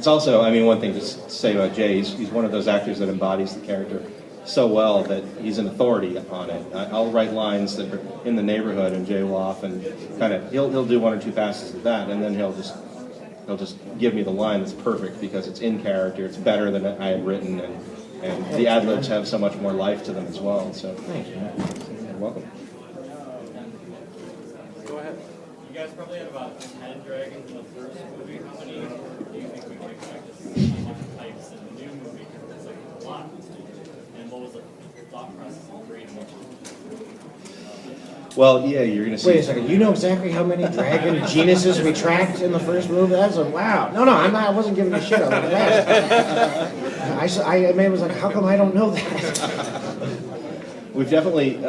It's also, I mean, one thing to say about Jay, he's one of those actors that embodies the character so well that he's an authority on it. I'll write lines that are in the neighborhood, and Jay will often kind of, he'll do one or two passes of that, and then he'll just give me the line that's perfect because it's in character, it's better than I had written, and the ad-libs have so much more life to them as well. So, thanks, man. You're welcome. Go ahead. You guys probably had about 10 dragons in the first movie. How many do you think we can expect to see different types in the new movie? It's like a lot. And what was the thought process of creating it? Well, yeah, you're going to see... Wait a second, you know exactly how many dragon genuses we tracked in the first movie? That's a wow. No, I'm not, I wasn't giving a shit about that. I was like, how come I don't know that? We've definitely...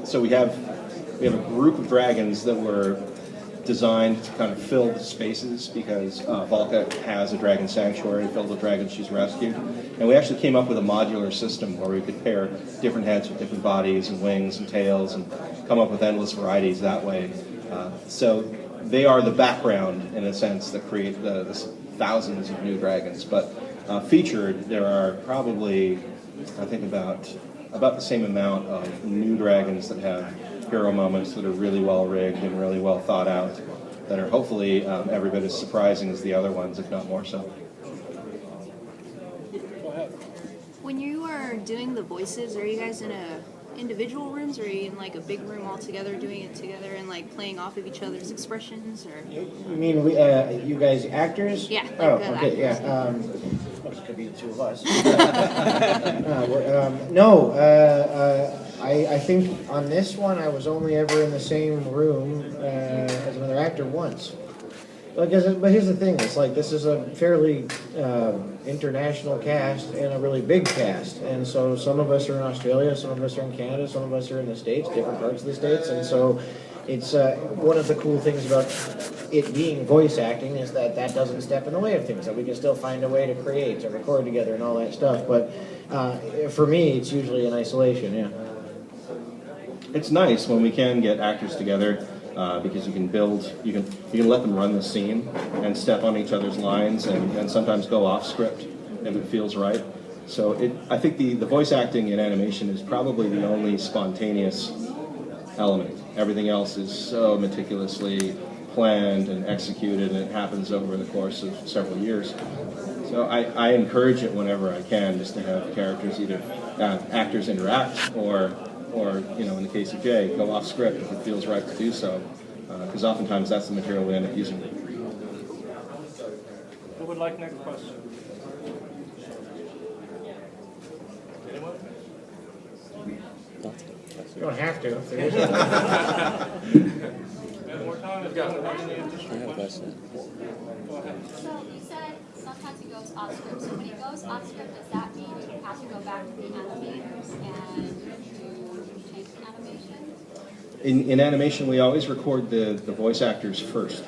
so we have a group of dragons that were designed to kind of fill the spaces because Valka has a dragon sanctuary filled with dragons she's rescued. And we actually came up with a modular system where we could pair different heads with different bodies and wings and tails and come up with endless varieties that way. So they are the background, in a sense, that create the thousands of new dragons. But featured, there are probably, I think, about the same amount of new dragons that have hero moments that are really well rigged and really well thought out, that are hopefully every bit as surprising as the other ones, if not more so. When you are doing the voices, are you guys in individual rooms, or are you in like a big room all together, doing it together and like playing off of each other's expressions? Or You mean you guys actors? Yeah. Oh, okay, actors. yeah. Well, it could be the two of us. I think on this one I was only ever in the same room as another actor once. But here's the thing, it's like this is a fairly international cast and a really big cast. And so some of us are in Australia, some of us are in Canada, some of us are in the States, different parts of the States. And so it's one of the cool things about it being voice acting is that doesn't step in the way of things, that we can still find a way to create, to record together and all that stuff. But for me, it's usually in isolation, yeah. It's nice when we can get actors together because you can let them run the scene and step on each other's lines and sometimes go off script if it feels right. So I think the voice acting in animation is probably the only spontaneous element. Everything else is so meticulously planned and executed, and it happens over the course of several years. So I encourage it whenever I can, just to have characters either actors interact or in the case of Jay, go off script if it feels right to do so, because oftentimes that's the material we end up using. Who would like next question? Anyone? You don't have to. If there is More time? If you have any additional questions? Go ahead. So you said sometimes he goes off script. So when he goes off script, does that mean you have to go back to the animators and change the animation? In animation, we always record the voice actors first,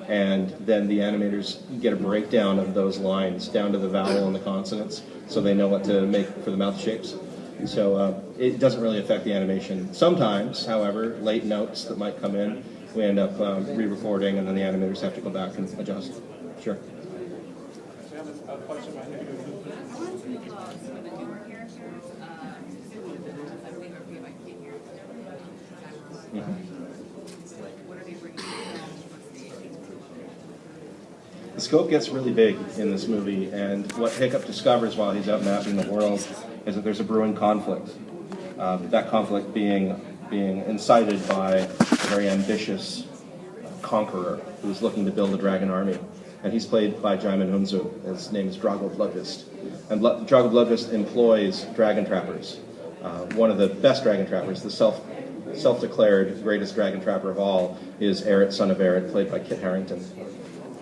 and then the animators get a breakdown of those lines down to the vowel and the consonants, so they know what to make for the mouth shapes. So it doesn't really affect the animation. Sometimes, however, late notes that might come in, we end up re-recording, and then the animators have to go back and adjust. Sure. So you have a question right here. I wanted to know about some of the newer characters, specifically the ones I believe are played by kid characters. What are they bringing to the film? What's the age group? The scope gets really big in this movie, and what Hiccup discovers while he's out mapping the world is that there's a brewing conflict. That conflict being incited by a very ambitious conqueror who's looking to build a dragon army. And he's played by Jaimin Hunzu. His name is Drago Bloodfist. And Drago Bloodfist employs dragon trappers. One of the best dragon trappers, the self-declared greatest dragon trapper of all, is Eret, son of Eret, played by Kit Harington.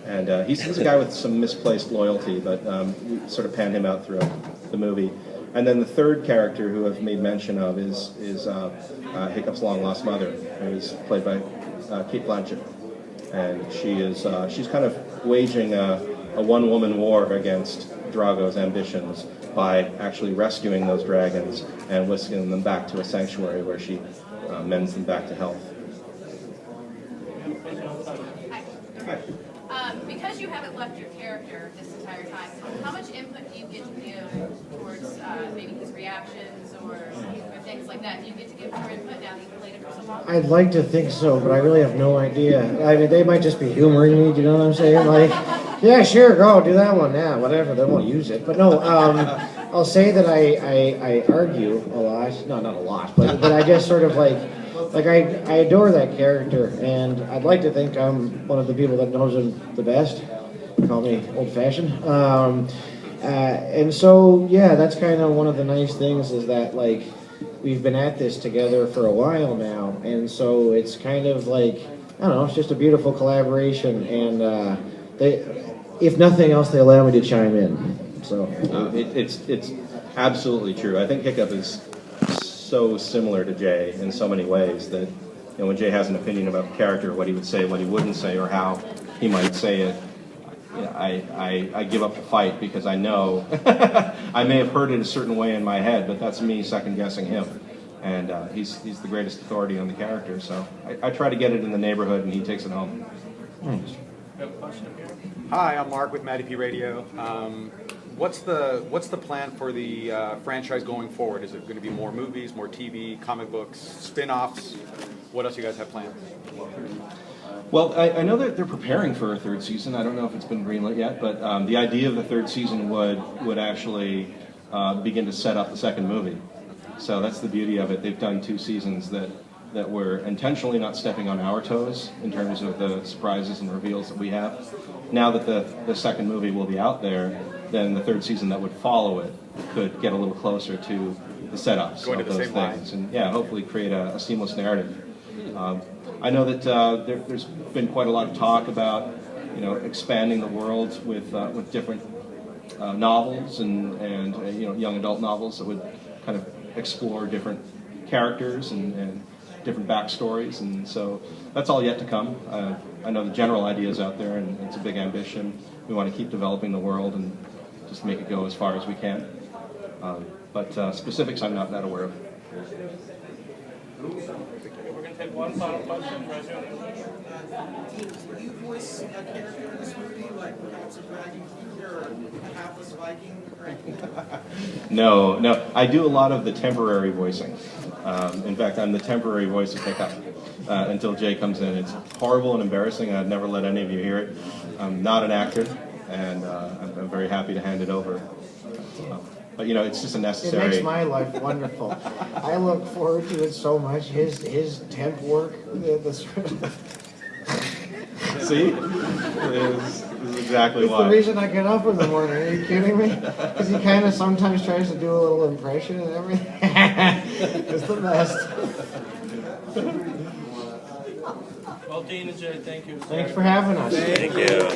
And he's a guy with some misplaced loyalty, but we sort of panned him out throughout the movie. And then the third character who I've made mention of is Hiccup's long-lost mother, who's played by Kate Blanchett. And she's kind of waging a one-woman war against Drago's ambitions by actually rescuing those dragons and whisking them back to a sanctuary where she mends them back to health. Because you haven't left your character actor this entire time. How much input do you get to give towards maybe his reactions or things like that? Do you get to give more input now that you've played him for so long? I'd like to think so, but I really have no idea. I mean, they might just be humoring me, do you know what I'm saying? Like, yeah, sure, go, do that one, yeah, whatever, they won't use it. But no, I'll say that I argue a lot, no, not a lot, but I just sort of like I adore that character, and I'd like to think I'm one of the people that knows him the best. Call me old-fashioned. And so, yeah, that's kind of one of the nice things is that, like, we've been at this together for a while now, and so it's kind of like, I don't know, it's just a beautiful collaboration, and if nothing else, they allow me to chime in. So it's absolutely true. I think Hiccup is so similar to Jay in so many ways that when Jay has an opinion about the character, what he would say, what he wouldn't say, or how he might say it, I give up the fight because I know I may have heard it a certain way in my head, but that's me second guessing him, and he's the greatest authority on the character. So I try to get it in the neighborhood, and he takes it home. Nice. Hi, I'm Mark with Matty P Radio. What's the plan for the franchise going forward? Is it going to be more movies, more TV, comic books, spin-offs? What else you guys have planned? Well, I know that they're preparing for a third season. I don't know if it's been greenlit yet, but the idea of the third season would actually begin to set up the second movie. So that's the beauty of it. They've done 2 seasons that were intentionally not stepping on our toes in terms of the surprises and reveals that we have. Now that the second movie will be out there, then the third season that would follow it could get a little closer to the setups Going of to the those same things, lines. and yeah, hopefully create a seamless narrative. I know that there's been quite a lot of talk about expanding the world with different novels and young adult novels that would kind of explore different characters and different backstories, and so that's all yet to come. I know the general idea is out there, and it's a big ambition. We want to keep developing the world and just make it go as far as we can. But specifics I'm not that aware of. We're going to take one final question. Do you voice a character in this movie, like perhaps a dragon or a hapless Viking or anything? No. I do a lot of the temporary voicing. In fact, I'm the temporary voice of Hiccup until Jay comes in. It's horrible and embarrassing. I'd never let any of you hear it. I'm not an actor, and I'm very happy to hand it over. But it's just a necessary. It makes my life wonderful. I look forward to it so much. His temp work, the See, this is exactly it's why. the reason I get up in the morning. Are you kidding me? Because he kind of sometimes tries to do a little impression and everything. It's the best. Well, Dean and Jay, thank you. Thanks for having us. Thank you.